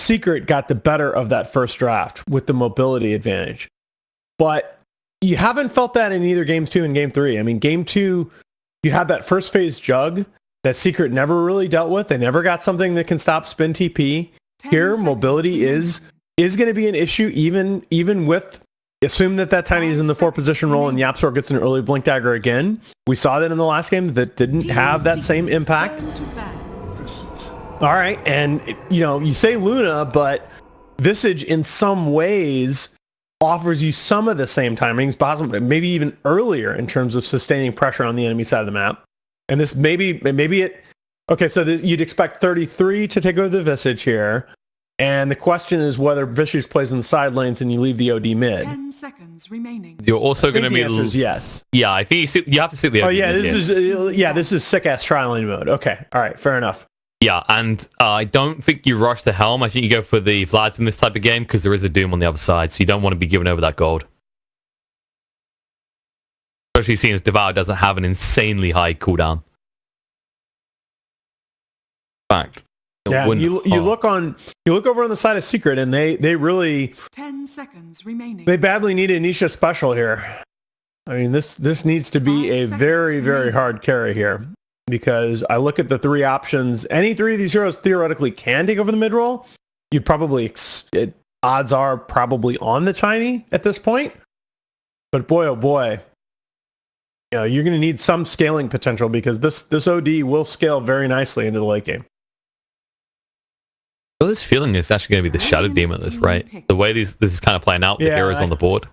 Secret got the better of that first draft with the mobility advantage. But you haven't felt that in either Game 2 and Game 3. I mean, Game 2, you had that first phase jug that Secret never really dealt with. They never got something that can stop spin TP. Here, mobility is going to be an issue even with, assume that Tiny is in the 4 position role and Yapsor gets an early Blink Dagger again. We saw that in the last game that didn't have that same impact. All right, and you say Luna, but Visage in some ways offers you some of the same timings, possibly maybe even earlier in terms of sustaining pressure on the enemy side of the map. And this maybe it. Okay, so you'd expect 33 to take over the Visage here. And the question is whether Visage plays in the side lanes and you leave the OD mid. 10 seconds remaining. You're also going to be... The answer is yes. Yeah, I think you have to sit the OD yeah, mid. this is sick-ass tri-lane mode. Okay, all right, fair enough. Yeah, and I don't think you rush the Helm. I think you go for the Vlads in this type of game because there is a Doom on the other side, so you don't want to be giving over that gold. Especially seeing as Devour doesn't have an insanely high cooldown. Fact. Yeah, you look over on the side of Secret, and they really 10 seconds remaining. They badly need a Nisha special here. I mean, this needs to be a very, very hard carry here, because I look at the 3 options. Any 3 of these heroes theoretically can take over the mid role. You'd probably odds are probably on the Tiny at this point. But boy, oh boy, you're going to need some scaling potential, because this OD will scale very nicely into the late game. Well, this feeling is actually going to be the Shadow Demon, right? The way this is kind of playing out, the heroes on the board.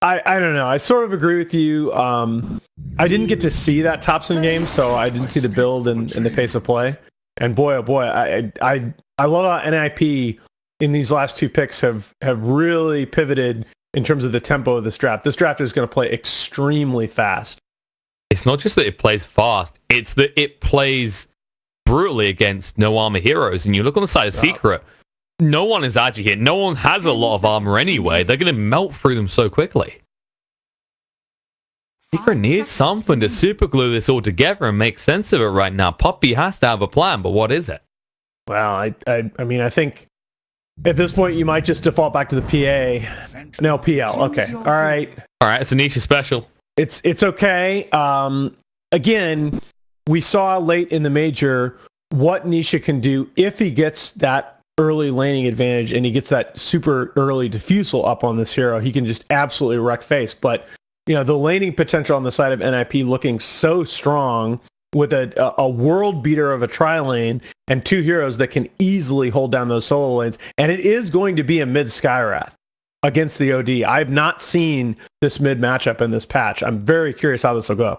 I don't know. I sort of agree with you. I didn't get to see that Topson game, so I didn't see the build and the pace of play. And boy, oh boy, I love how NIP in these last 2 picks have really pivoted in terms of the tempo of this draft. This draft is going to play extremely fast. It's not just that it plays fast; it's that it plays brutally against no armor heroes. And you look on the side of Secret, no one is agile here. No one has a lot of armor anyway. They're going to melt through them so quickly. Secret needs something to super glue this all together and make sense of it right now. Puppy has to have a plan, but what is it? Well, I mean, I think at this point you might just default back to the PA. No, PL. Okay. All right. It's a Nisha special. It's okay. Again, we saw late in the major what Nisha can do if he gets that early laning advantage and he gets that super early diffusal up on this hero. He can just absolutely wreck face. But the laning potential on the side of NIP looking so strong with a world beater of a tri-lane and 2 heroes that can easily hold down those solo lanes. And it is going to be a mid Skywrath against the OD. I've not seen this mid matchup in this patch. I'm very curious how this will go.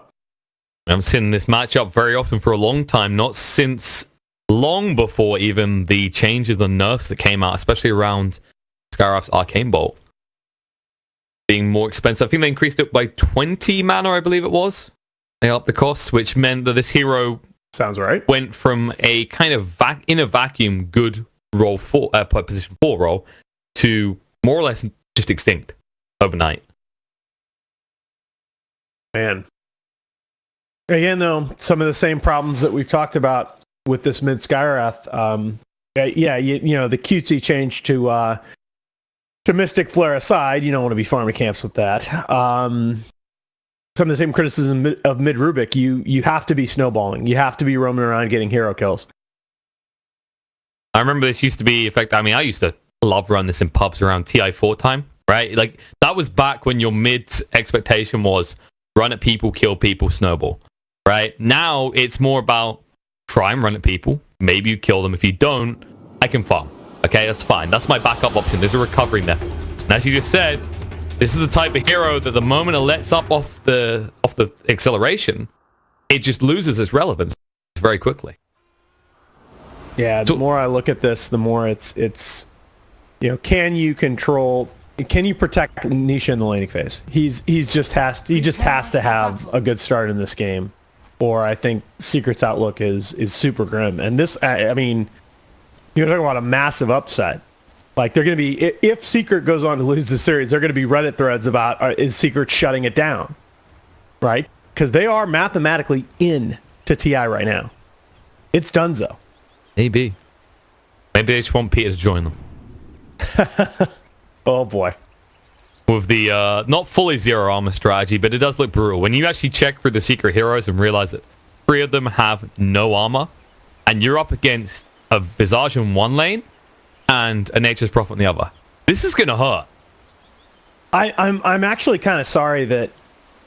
I'm seeing this matchup very often for a long time, not since long before even the changes, the nerfs that came out, especially around Skywrath's Arcane Bolt being more expensive. I think they increased it by 20 mana, I believe it was. They upped the cost, which meant that this hero sounds right went from a kind of in a vacuum good role for position 4 role to more or less just extinct overnight. Man. Again, though, some of the same problems that we've talked about with this mid Skywrath. The cutesy change to Mystic Flare aside, you don't want to be farming camps with that. Some of the same criticism of mid Rubik. You have to be snowballing. You have to be roaming around getting hero kills. I remember this used to be, in fact, I used to love run this in pubs around TI4 time, right? Like, that was back when your mid expectation was run at people, kill people, snowball. Right? Now, it's more about try and run at people. Maybe you kill them. If you don't, I can farm. Okay, that's fine. That's my backup option. There's a recovery method. And as you just said, this is the type of hero that the moment it lets up off the acceleration, it just loses its relevance very quickly. Yeah, the more I look at this, the more it's can you protect Nisha in the laning phase? He just has to have a good start in this game. Or I think Secret's outlook is super grim. And this, I mean, you're talking about a massive upset. Like, they're going to be, if Secret goes on to lose the series, they're going to be Reddit threads about, is Secret shutting it down? Right? Because they are mathematically in to TI right now. It's donezo. Maybe Maybe they just want Peter to join them. Oh boy. With the not fully zero armor strategy, but it does look brutal. When you actually check through the secret heroes and realize that 3 of them have no armor, and you're up against a Visage in one lane and a Nature's Prophet in the other. This is gonna hurt. I'm actually kind of sorry that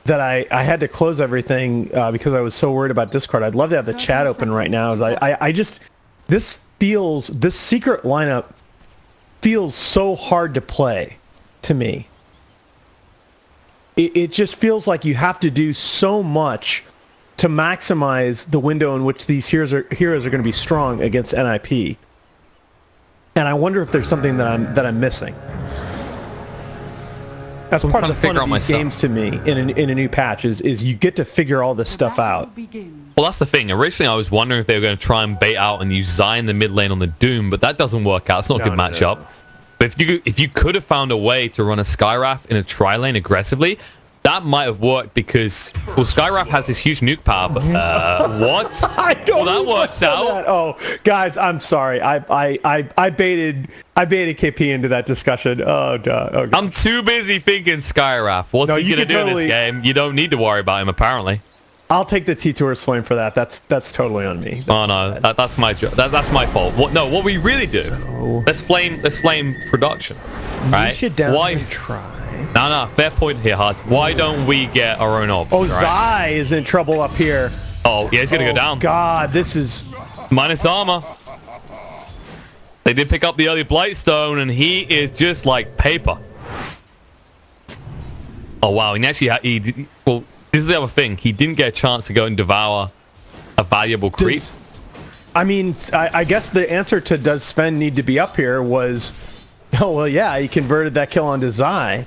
I had to close everything because I was so worried about Discord. I'd love to have the chat open right now. As I just this secret lineup feels so hard to play to me. It just feels like you have to do so much to maximize the window in which these heroes are going to be strong against NIP. And I wonder if there's something that I'm missing. That's part of the fun of these games to me in a new patch is you get to figure all this stuff out. Well, that's the thing. Originally, I was wondering if they were going to try and bait out and use Zai in the mid lane on the Doom, but that doesn't work out. It's not a good matchup. No. But if you could have found a way to run a Skywrath in a tri-lane aggressively, that might have worked because, well, Skywrath has this huge nuke power, but what? I don't well, that works out. That. Oh, guys, I'm sorry. I baited KP into that discussion. Oh, duh. Oh, I'm too busy thinking Skywrath. What's he gonna do in this game? You don't need to worry about him, apparently. I'll take the T-Tour's flame for that. That's totally on me. Oh no, that's my job. That's my fault. What we really do? Let's flame production, right? Why try? No, fair point here, Haz. Why don't we get our own orbs? Oh, right? Zai is in trouble up here. Oh, yeah, he's gonna go down. God, this is minus armor. They did pick up the early Blightstone, and he is just like paper. Oh wow, and actually, well, this is the other thing. He didn't get a chance to go and devour a valuable creep. I guess the answer to does Sven need to be up here was, oh well, yeah, he converted that kill onto Zai.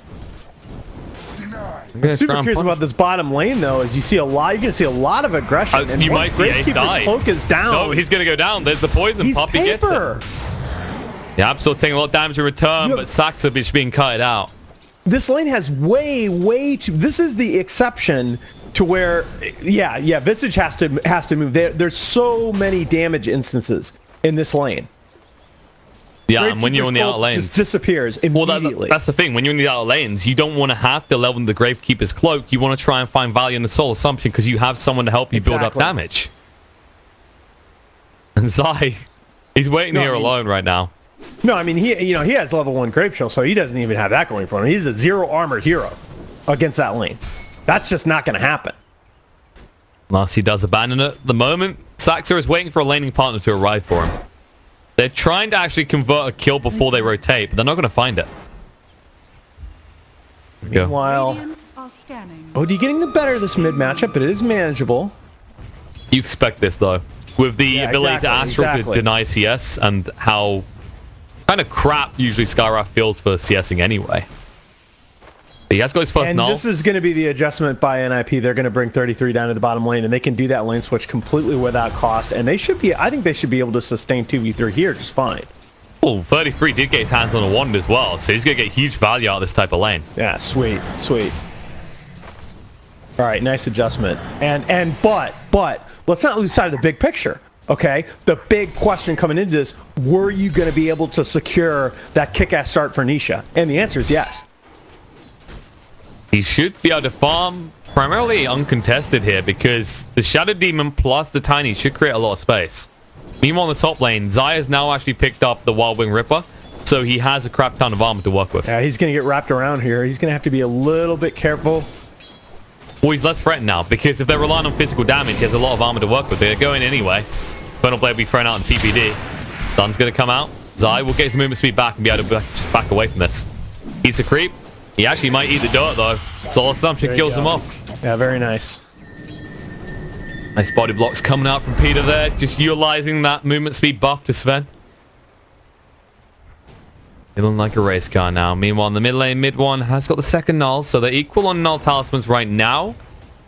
I'm super curious about this bottom lane though, as you see a lot. You're gonna see a lot of aggression. And you might see Ace die. Cloak is down. No, he's gonna go down. There's the poison. He's Puppy paper. Gets it. Yeah, I'm still taking a lot of damage in return, but Saxa is being cut out. This lane has way too. This is the exception to where, yeah, Visage has to move. There's so many damage instances in this lane. Yeah, and when you're in the outer lanes, just disappears immediately. Well, that's the thing. When you're in the outer lanes, you don't want to have to level the Gravekeeper's cloak. You want to try and find value in the Soul Assumption because you have someone to help you build up damage. And Zai, he's waiting here alone right now. No, I mean he has level 1 Grave Shield, so he doesn't even have that going for him. He's a 0 armor hero against that lane. That's just not going to happen. Unless he does abandon it. At the moment, Saxa is waiting for a laning partner to arrive for him. They're trying to actually convert a kill before they rotate, but they're not going to find it. Meanwhile, OD getting the better of this mid matchup, but it is manageable. You expect this though, with the ability to Astral to deny CS and how kind of crap usually Skywrath feels for CSing anyway. He has got his first null. And this is going to be the adjustment by NIP. They're going to bring 33 down to the bottom lane, and they can do that lane switch completely without cost. And they should be, I think they should be able to sustain 2v3 here just fine. Well, 33 did get his hands on a wand as well, so he's going to get huge value out of this type of lane. Yeah, sweet. All right, nice adjustment. But let's not lose sight of the big picture. Okay, the big question coming into this: were you going to be able to secure that kick-ass start for Nisha? And the answer is yes. He should be able to farm primarily uncontested here because the Shadow Demon plus the Tiny should create a lot of space. Meanwhile, in the top lane, Zai has now actually picked up the Wild Wing Ripper, so he has a crap ton of armor to work with. Yeah, he's going to get wrapped around here. He's going to have to be a little bit careful. Well, he's less threatened now because if they're relying on physical damage, he has a lot of armor to work with. They're going anyway. Infernal Blade will be thrown out in PPD. Sun's going to come out. Zai will get his movement speed back and be able to back away from this. He's a creep. He actually might eat the dirt though. Soul Assumption kills him off. Yeah, very nice. Nice body blocks coming out from Peter there. Just utilizing that movement speed buff to Sven. Feeling like a race car now. Meanwhile, in the mid lane, mid one has got the second null. So they're equal on null talismans right now.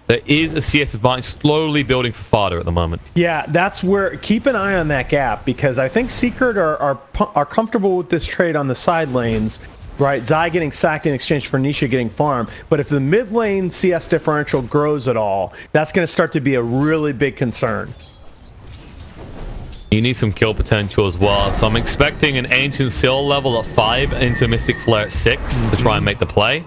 There is a CS advantage slowly building for Fodder at the moment. Yeah, that's where... Keep an eye on that gap because I think Secret are comfortable with this trade on the side lanes. Right, Zai getting sacked in exchange for Nisha getting farm. But if the mid lane CS differential grows at all, that's going to start to be a really big concern. You need some kill potential as well. So I'm expecting an Ancient Seal level at 5 into Mystic Flare at 6 to try and make the play.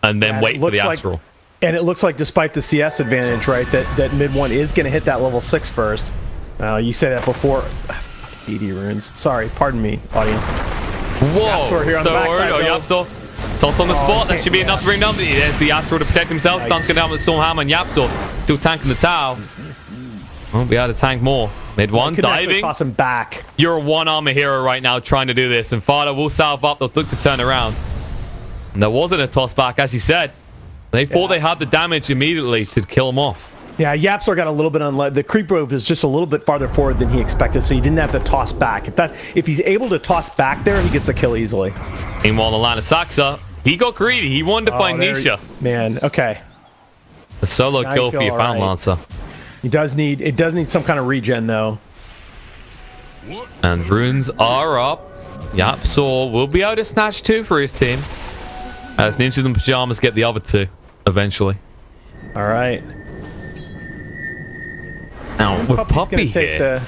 And then wait for the Astral. And it looks like despite the CS advantage, right, that mid one is going to hit that level 6 first. You say that before. 80 runes. Sorry, pardon me, audience. Whoa! Here on the backside, Yapsor. Toss on the spot. That should be enough to bring down. There's the Astral to protect himself. Stun's going down with Stormhammer and Yapsor. Still tanking the tower. Won't be able to tank more. Mid one, diving. Toss him back. You're a one-armor hero right now trying to do this. And Fada will salve up. They'll look to turn around. And there wasn't a toss back, as you said. They thought they had the damage immediately to kill him off. Yeah, Yapsor got a little bit unled. The creep wave is just a little bit farther forward than he expected, so he didn't have to toss back. If he's able to toss back there, he gets the kill easily. Meanwhile, the line of Saxa, he got greedy. He wanted to find Nisha. Man, okay. A solo kill for your Fountain Lancer. It does need some kind of regen though. And runes are up. Yapsor will be able to snatch 2 for his team. As Ninjas and Pyjamas get the other 2 eventually. All right. Now with Puppy here,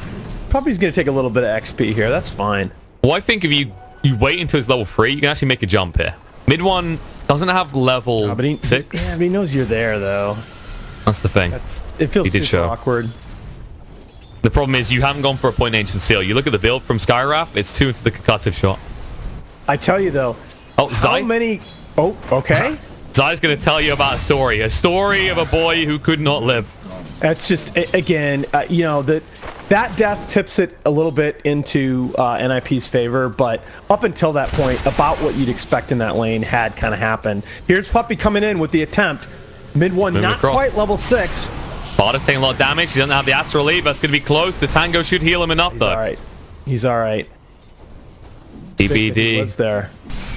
Puppy's gonna take a little bit of XP here. That's fine. Well, I think if you wait until it's level 3, you can actually make a jump here. Mid one doesn't have level 6. Yeah, but he knows you're there though. That's the thing. It feels super awkward. The problem is you haven't gone for a point Ancient Seal. You look at the build from Skywrath, it's 2 into the concussive shot. I tell you though. Oh, Zai? How many? Oh, okay. Zai's going to tell you about a story of a boy who could not live. That's just, again, you know, that death tips it a little bit into NIP's favor, but up until that point, about what you'd expect in that lane had kind of happened. Here's Puppy coming in with the attempt. Mid one, not quite level 6. Fada's taking a lot of damage. He doesn't have the Astral Lead, but it's going to be close. The Tango should heal him enough, though. All right. He's all right. PBD. Lives there.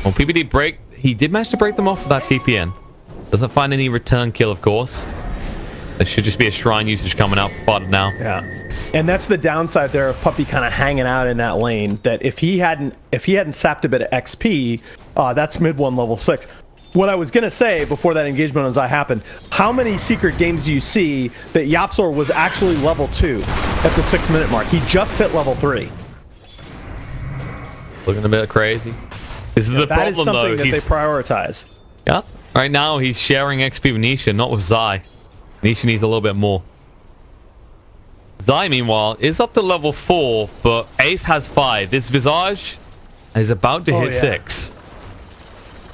Well, PBD break. He did manage to break them off with that TPN. Doesn't find any return kill, of course. There should just be a shrine usage coming out for Fada now. Yeah. And that's the downside there of Puppy kind of hanging out in that lane. That if he hadn't sapped a bit of XP, that's mid one level 6. What I was going to say before that engagement on Zai happened, how many secret games do you see that Yapsor was actually level 2 at the 6-minute mark? He just hit level 3. Looking a bit crazy. This is the problem, though. That is something that they prioritize. Yeah. Right now, he's sharing XP with Nisha, not with Zai. Nisha needs a little bit more. Zai, meanwhile, is up to level 4, but Ace has 5. This Visage is about to hit 6.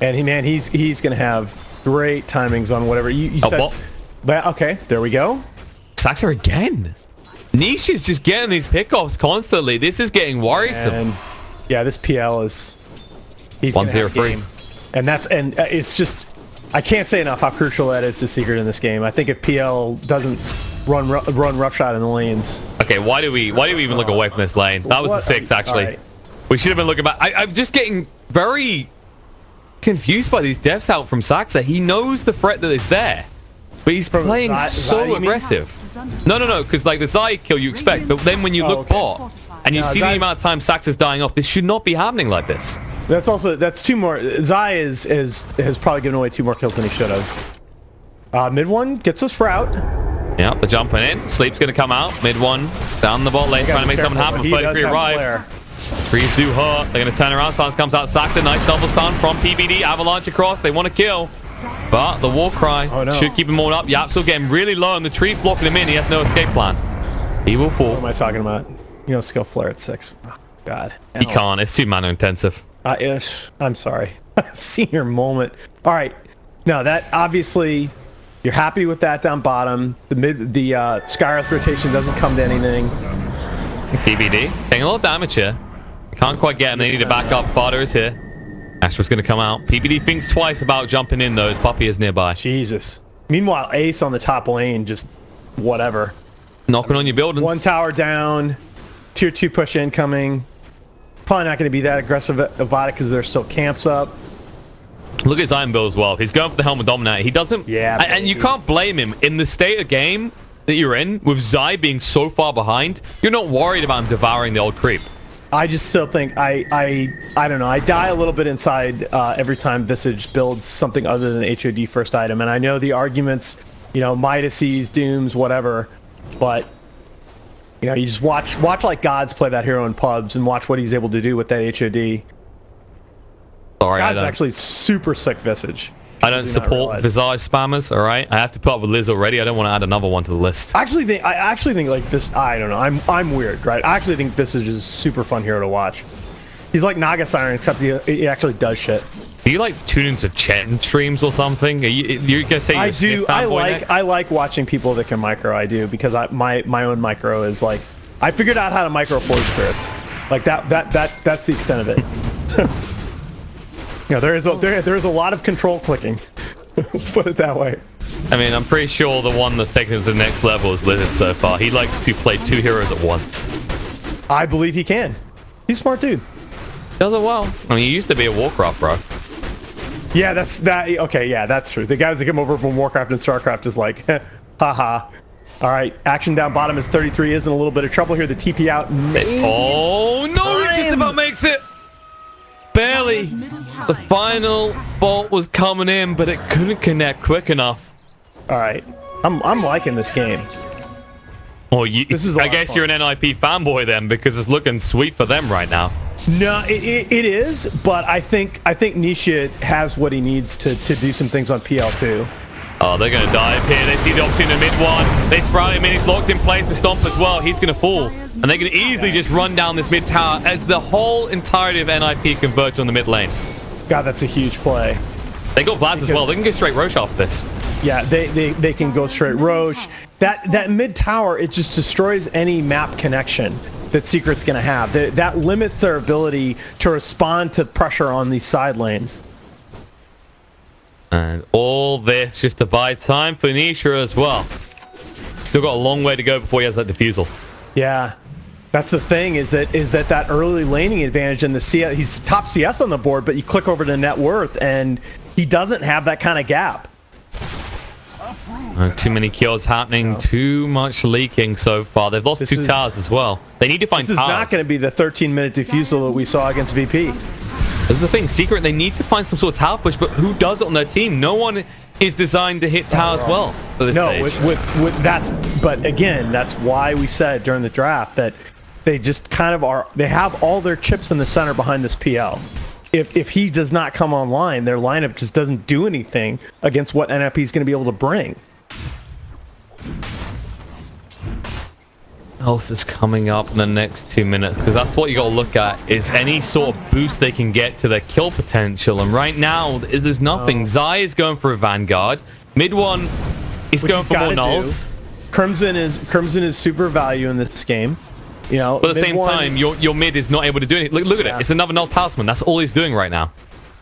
And he's going to have great timings on whatever you said. But, okay, there we go. Saxa again. Nisha's just getting these pickoffs constantly. This is getting worrisome. And yeah, this PL is... He's 1-0-3. And it's just... I can't say enough how crucial that is to Secret in this game. I think if PL doesn't run roughshod in the lanes... Okay, why do we even look away from this lane? That was the 6, actually. Right. We should have been looking back. I'm just getting very confused by these deaths out from Saxa. He knows the threat that is there, but he's playing so aggressive. No, because like the Zai kill you expect, but then when you look bot and you see the amount of time Saxa's dying off, this should not be happening like this. That's 2 more. Zai has probably given away 2 more kills than he should have. Mid one gets us Sprout. Yep, the jumping in. Sleep's gonna come out. Mid one down the bot lane, trying to make something happen. 33 arrives. Trees do hurt. They're gonna turn around. Sans comes out. Saxa, nice double stun from PBD. Avalanche across. They want to kill, but the war cry should keep him all up. Yapsor getting really low, and the tree's blocking him in. He has no escape plan. He will fall. What am I talking about? You know, skill flare at 6. Oh, God. He can't. It's too mana intensive. I'm sorry. Senior moment. All right. No, that obviously you're happy with that down bottom. The Skywrath rotation doesn't come to anything. PBD taking a little damage here. Can't quite get him. They need to back up. Fada is here. Astra's going to come out. PBD thinks twice about jumping in, though. His Puppy is nearby. Jesus. Meanwhile, Ace on the top lane, just whatever. Knocking on your buildings. 1 tower down. Tier 2 push incoming. Probably not going to be that aggressive about it because there's still camps up. Look at his iron build as well. He's going for the Helm of Dominator. He doesn't... Yeah. And you can't blame him. In the state of game that you're in, with Zai being so far behind, you're not worried about him devouring the old creep. I just still think I don't know. I die a little bit inside every time Visage builds something other than HOD first item, and I know the arguments, you know, Midases, Dooms, whatever, but You know, you just watch like gods play that hero in pubs and watch what he's able to do with that HOD. Sorry, God's actually super sick Visage. I don't support Visage spammers, all right? I have to put up with Liz already. I don't want to add another one to the list. I actually think like this, I don't know. I'm weird, right? I actually think Visage is a super fun hero to watch. He's like Naga Siren, except he actually does shit. Do you like tune into Chen streams or something? You're gonna say you're I do. I like watching people that can micro. I do because my own micro is like I figured out how to micro Forge Spirits. Like that's the extent of it. You know, there is a lot of control clicking. Let's put it that way. I mean, I'm pretty sure the one that's taken it to the next level is Lizard so far. He likes to play 2 heroes at once. I believe he can. He's a smart dude. Does it well. I mean, he used to be a Warcraft, bro. Yeah, okay, yeah, that's true. The guys that come over from Warcraft and StarCraft is like, haha. All right, action down bottom is 33 is in a little bit of trouble here. The TP out. Oh, no, he just about makes it. Barely. The final bolt was coming in, but it couldn't connect quick enough. All right, I'm liking this game. Well, I guess you're an NIP fanboy then, because it's looking sweet for them right now. No, it is, but I think Nisha has what he needs to do some things on PL2. Oh, they're going to dive here. They see the opportunity in the mid one. They sprout him in. He's locked in place to stomp as well. He's going to fall. And they can easily just run down this mid tower as the whole entirety of NIP converge on the mid lane. God, that's a huge play. They got Vlad as well. They can go straight Roche off this. Yeah, they can go straight Roche. That mid tower, it just destroys any map connection that Secret's going to have. That limits their ability to respond to pressure on these side lanes. And all this just to buy time for Nisha as well. Still got a long way to go before he has that defusal. Yeah, that's the thing is that early laning advantage in the CS. He's top CS on the board, but you click over to net worth and he doesn't have that kind of gap. Too many kills happening, too much leaking so far. They've lost 2 towers as well. They need to find towers. This is not going to be the 13-minute defusal that we saw against VP. This is the thing, Secret, they need to find some sort of tower push, but who does it on their team? No one is designed to hit towers well at this stage. But again, that's why we said during the draft that they just kind of are, they have all their chips in the center behind this PL. If he does not come online, their lineup just doesn't do anything against what NIP is going to be able to bring. Else is coming up in the next 2 minutes, because that's what you got to look at is any sort of boost they can get to their kill potential, and right now there's nothing. Zai is going for a Vanguard. Mid one is going for more nulls. Crimson is super value in this game. You know, but at the same time, your mid is not able to do anything. Look at it. It's another null talisman. That's all he's doing right now.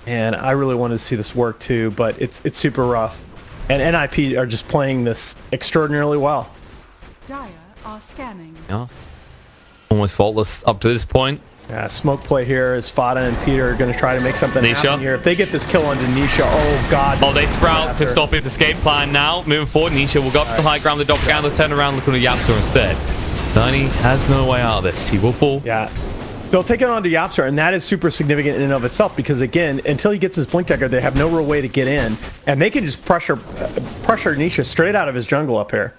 And I really wanted to see this work too, but it's super rough. And NIP are just playing this extraordinarily well. Dire are scanning. Yeah. Almost faultless up to this point. Yeah, smoke play here is Fada and Peter are going to try to make something happen here. If they get this kill onto Nisha, oh god. Oh, they sprout to stop his escape plan now. Moving forward, Nisha will go up to the high ground. The doppelganger turn around, looking at Yapster instead. Tiny has no way out of this. He will fall. Yeah. They'll take it on to Yapster, and that is super significant in and of itself because, again, until he gets his Blink Dagger, they have no real way to get in, and they can just pressure Nisha straight out of his jungle up here.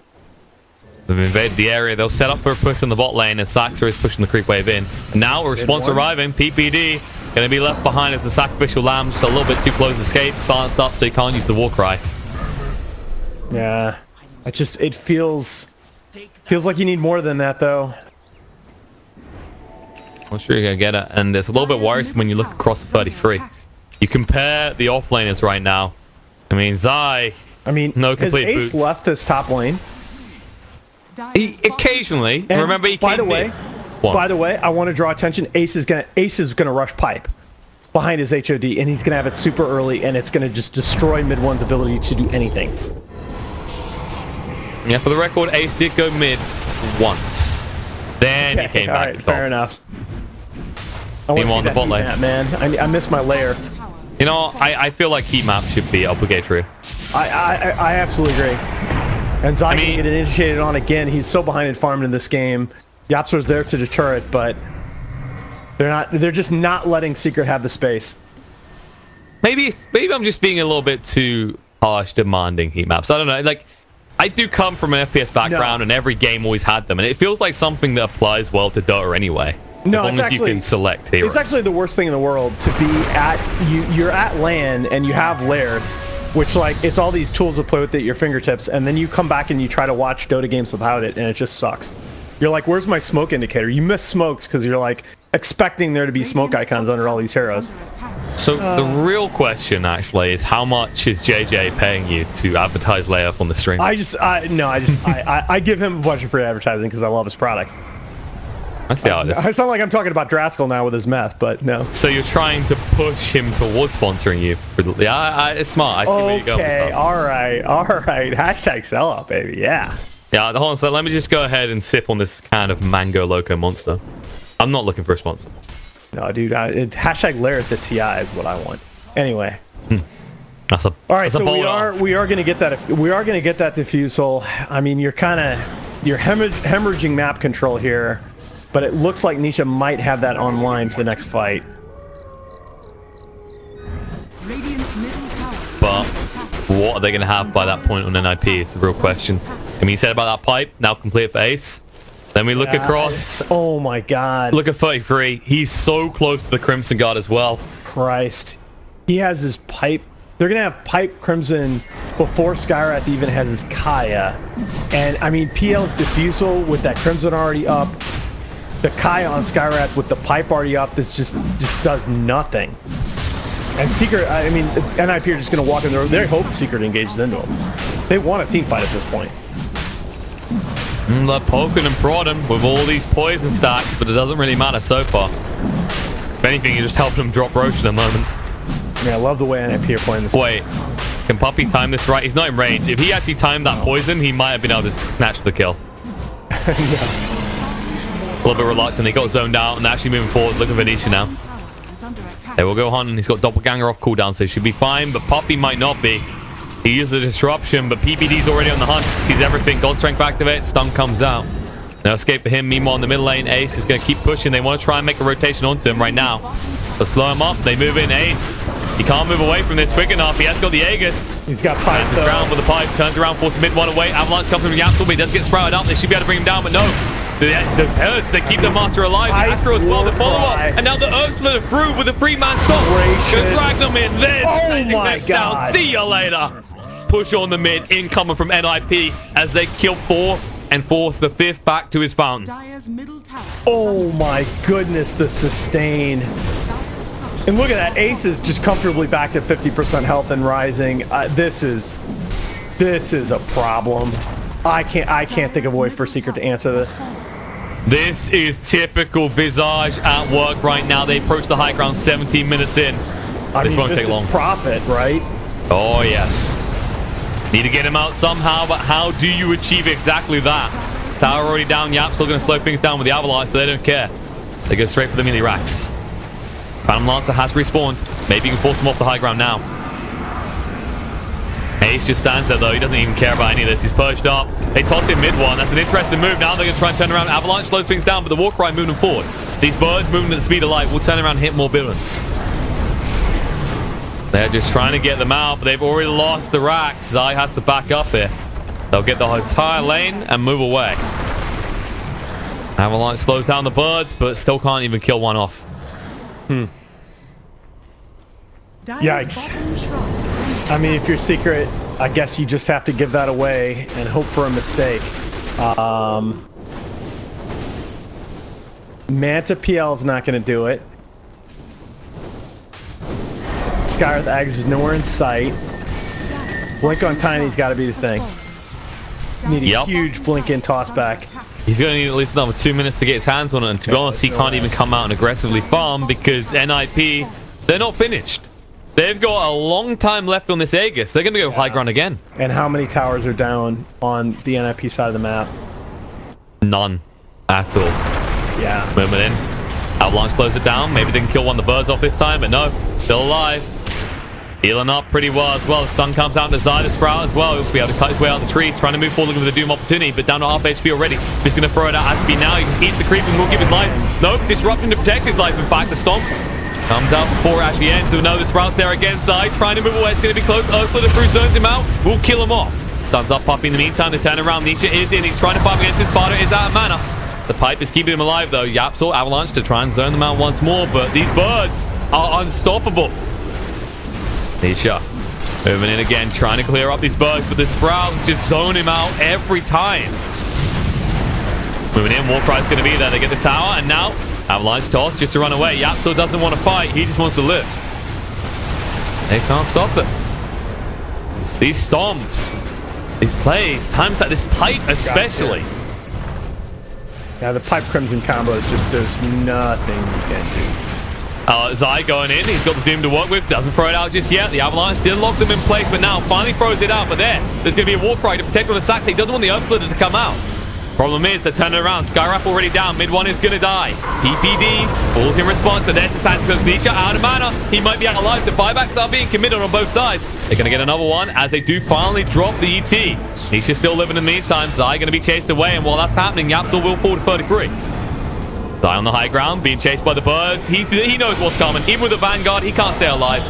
They've invaded the area. They'll set up for a push on the bot lane as Saxer is pushing the creep wave in. And now a response arriving. PPD going to be left behind as the sacrificial lamb, just a little bit too close to escape. Silenced up so he can't use the war cry. Yeah. It feels like you need more than that, though. I'm sure you're going to get it. And it's a little bit worrisome when you look across the 33. You compare the offlaners right now. I mean, Zai, no complete has boots. Ace left this top lane? He occasionally. And remember, he came mid once. By the way, I want to draw attention. Ace is gonna rush pipe behind his HOD, and he's gonna have it super early, and it's gonna just destroy mid one's ability to do anything. Yeah, for the record, Ace did go mid once. Then he came back. Right, fair enough. I want to see that heat map, man. I miss my layer. You know, I feel like heat map should be obligatory. I absolutely agree. And Zai can get it initiated on again. He's so behind in farming in this game. Yapster's there to deter it, but they're just not letting Secret have the space. Maybe I'm just being a little bit too harsh demanding heat maps. I don't know. Like, I do come from an FPS background, and every game always had them, and it feels like something that applies well to Dota anyway. No, as long as you can select heroes. It's actually the worst thing in the world to be at. You're at LAN and you have lairs, which like it's all these tools to play with at your fingertips, and then you come back and you try to watch Dota games without it, and it just sucks. You're like, where's my smoke indicator? You miss smokes because you're like expecting there to be smoke icons under all these heroes. So the real question actually is, how much is JJ paying you to advertise layup on the stream? I give him a bunch of free advertising because I love his product. I see how it is. I sound like I'm talking about Draskell now with his meth, but no. So you're trying to push him towards sponsoring you? Yeah, it's smart. I see where you're going with Okay, this. all right. Hashtag sellout, baby. Yeah. Yeah, hold on. So let me just go ahead and sip on this kind of Mango Loco Monster. I'm not looking for a sponsor. No, dude. Hashtag lair at the TI is what I want. Anyway. That's a all right. that's So we are going to get that. We are going to get that diffusal. I mean, you're hemorrhaging map control here. But it looks like Nisha might have that online for the next fight. But what are they going to have by that point on NIP is the real question. I mean, you said about that pipe, now complete for Ace. Then we look across. Oh my god. Look at 33. He's so close to the Crimson Guard as well. Christ. He has his pipe. They're going to have pipe Crimson before Skyrath even has his Kaya. And, I mean, PL's diffusal with that Crimson already up. The Kaya on Skyrath with the pipe already up, this just does nothing. And Secret, I mean, NIP are just going to walk in there. They hope Secret engages into them. They want a team fight at this point. They're poking and prodding with all these poison stacks, but it doesn't really matter so far. If anything, you're just helping them drop Roche in a moment. Yeah, I love the way NIP are playing this. Wait, can Puppy time this right? He's not in range. If he actually timed that poison, he might have been able to snatch the kill. Yeah. A little bit reluctant. He got zoned out and actually moving forward. Look at Venetia now. They will go on, and he's got Doppelganger off cooldown, so he should be fine, but Puppy might not be. He is the disruption, but PPD's already on the hunt. Sees everything. God Strength activates. Stun comes out. No escape for him. Meanwhile, in the middle lane, Ace is going to keep pushing. They want to try and make a rotation onto him right now. So slow him up. They move in. Ace. He can't move away from this quick enough. He has got the Aegis. He's got pipe. Turns around with the pipe. Turns around, forces mid one away. Avalanche comes from Yapsel, but he does get sprouted up. They should be able to bring him down, but no. The Pellets, they keep the Master alive. The Astro as well, the follow-up. And now the Earth Splitter through with a 3-man stop. Can drag them in. Then next down. See you later. Push on the mid. Incoming from NIP as they kill 4 and force the 5th back to his fountain. Oh my goodness, the sustain. And look at that. Ace is just comfortably back to 50% health and rising. This is a problem. I can't think of a way for Secret to answer this. This is typical Visage at work right now. They approach the high ground 17 minutes in. This won't take long. Profit, right? Oh, yes. Need to get him out somehow, but how do you achieve exactly that? Tower already down. Yap still going to slow things down with the Avalanche, but they don't care. They go straight for the melee racks. Phantom Lancer has respawned. Maybe you can force him off the high ground now. Ace just stands there though. He doesn't even care about any of this. He's perched up. They toss him mid one. That's an interesting move. Now they're going to try and turn around. Avalanche slows things down, but the Warcry moving forward. These birds moving at the speed of light will turn around and hit more villains. They're just trying to get them out, but they've already lost the racks. Zai has to back up here. They'll get the entire lane and move away. Avalanche slows down the birds, but still can't even kill one off. Yikes. I mean, if you're Secret, I guess you just have to give that away and hope for a mistake. Manta PL is not going to do it. Skyrath Ags is nowhere in sight. Blink on Tiny's got to be the thing. Need a huge blink in toss back. He's going to need at least another 2 minutes to get his hands on it, and to be honest, he can't even come out and aggressively farm because NIP, they're not finished. They've got a long time left on this Aegis. They're going to go high ground again. And how many towers are down on the NIP side of the map? None at all. Yeah. Movement in. Avalanche slows it down. Maybe they can kill one of the birds off this time, but no. Still alive. Healing up pretty well as well. The stun comes out to Zai to Sprout as well. He'll be able to cut his way out the trees, trying to move forward looking for the Doom opportunity, but down to half HP already. He's going to throw it out. Has to be now. He just eats the creep and will give his life. Nope. Disruption to protect his life. In fact, the stomp comes out before it actually ends. So no, the Sprout's there again. Zai trying to move away. It's going to be close. Earthsplitter through zones him out. Will kill him off. Stuns up Puppy in the meantime. The turnaround. Nisha is in. He's trying to fight against his Sparta. Is out of mana. The pipe is keeping him alive though. Yapsor, Avalanche to try and zone them out once more, but these birds are unstoppable. Nisha moving in again, trying to clear up these birds, but the Sprout just zone him out every time. Moving in, Warcry's going to be there. They get the tower, and now Avalanche toss just to run away. Yapsor doesn't want to fight. He just wants to live. They can't stop it. These stomps, these plays, times like this pipe especially. Yeah, the Pipe Crimson combo is just, there's nothing you can do. Zai going in. He's got the Doom to work with. Doesn't throw it out just yet. The Avalanche did lock them in place, but now finally throws it out. But there's going to be a Warcry to protect on the Sax. He doesn't want the Earth Splitter to come out. Problem is, they're turning around. Skyrap already down. Mid one is going to die. PPD falls in response, but there's the Sax because Nisha out of mana. He might be out alive. The buybacks are being committed on both sides. They're going to get another one as they do finally drop the ET. Nisha's still living in the meantime. Zai going to be chased away, and while that's happening, Yapsor will fall to 33. Zai on the high ground, being chased by the birds. He knows what's coming. Even with the Vanguard, he can't stay alive.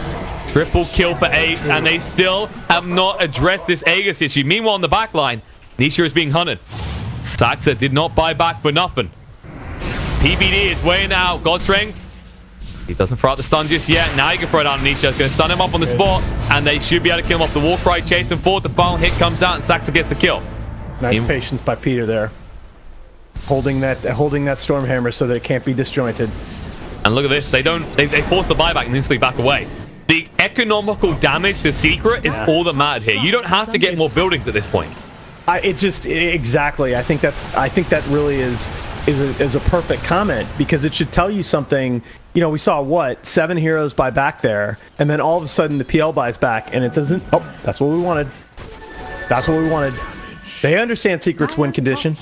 Triple kill for Ace, and they still have not addressed this Aegis issue. Meanwhile, on the back line, Nisha is being hunted. Saxa did not buy back for nothing. PBD is weighing out. God Strength. He doesn't throw out the stun just yet. Now he can throw it out on Nisha. It's going to stun him up on the spot, and they should be able to kill him off. The Warcry chasing forward. The final hit comes out, and Saxa gets the kill. Nice patience by Peter there. Holding that Stormhammer so that it can't be disjointed. And look at this. They force the buyback and instantly back away. The economical damage to Secret is all that mattered here. You don't have to get more buildings at this point. Exactly. I think that really is a perfect comment, because it should tell you something. You know, we saw 7 heroes buy back there, and then all of a sudden the PL buys back, and it doesn't. Oh, that's what we wanted. That's what we wanted. They understand Secret's win condition.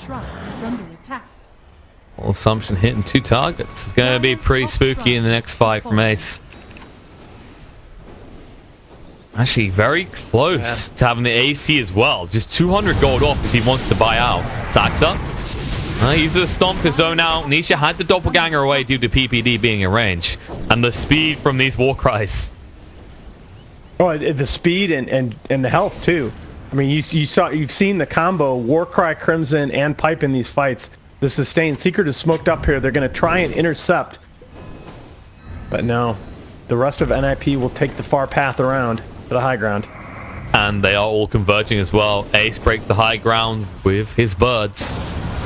Well, Assumption hitting 2 targets. It's going to be pretty spooky in the next fight from Ace. Actually, very close to having the AC as well. Just 200 gold off if he wants to buy out. Taxa. He uses a stomp to zone out. Nisha had the doppelganger away due to PPD being in range. And the speed from these Warcries. Oh, the speed and the health too. I mean, you've seen the combo Warcry, Crimson, and Pipe in these fights. The sustain. Secret is smoked up here. They're going to try and intercept. But no. The rest of NIP will take the far path around to the high ground. And they are all converging as well. Ace breaks the high ground with his birds.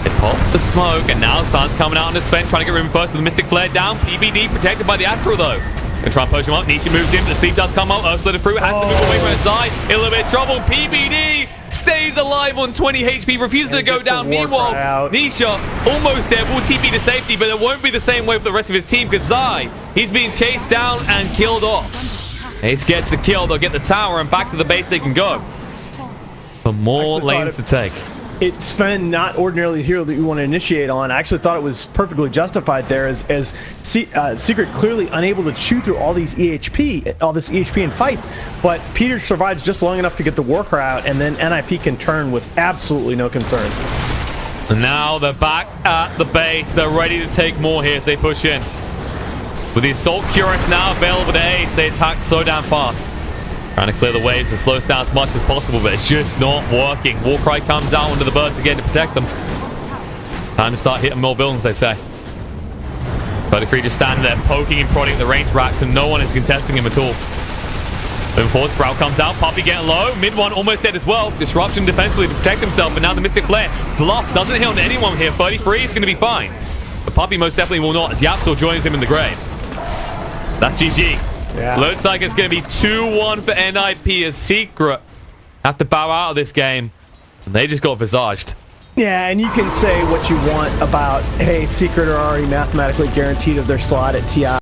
They pop the smoke, and now Sun's coming out on the Sven, trying to get rid of him first with the Mystic Flare down. PBD protected by the Astral though. Gonna try and push him up. Nisha moves in, but the sleep does come out. Earth Splitter through, has to move away from his side. In a little bit of trouble. PBD stays alive on 20 HP, refuses to go down. Meanwhile, Nisha almost there, will TP to safety, but it won't be the same way for the rest of his team, because Zai, he's being chased down and killed off. Ace gets the kill. They'll get the tower, and back to the base they can go. For more lanes to take. It's Sven, not ordinarily the hero that you want to initiate on. I actually thought it was perfectly justified there, as Secret clearly unable to chew through all this EHP in fights. But Peter survives just long enough to get the Warcry out, and then NIP can turn with absolutely no concerns. And now they're back at the base. They're ready to take more here as they push in. With the Assault Cuirass now available to Ace, they attack so damn fast. Trying to clear the waves and slow us down as much as possible, but it's just not working. Warcry comes out onto the birds again to protect them. Time to start hitting more buildings, they say. 33 just standing there, poking and prodding at the range racks, and no one is contesting him at all. Moving forward, Sprout comes out, Puppy getting low, mid one almost dead as well. Disruption defensively to protect himself, but now the Mystic Flare. Fluff doesn't hit on anyone here. 33 is going to be fine. But Puppy most definitely will not, as Yapsor joins him in the grave. That's GG. Yeah. Looks like it's going to be 2-1 for NIP as Secret have to bow out of this game. And they just got visaged. Yeah, and you can say what you want about, hey, Secret are already mathematically guaranteed of their slot at TI.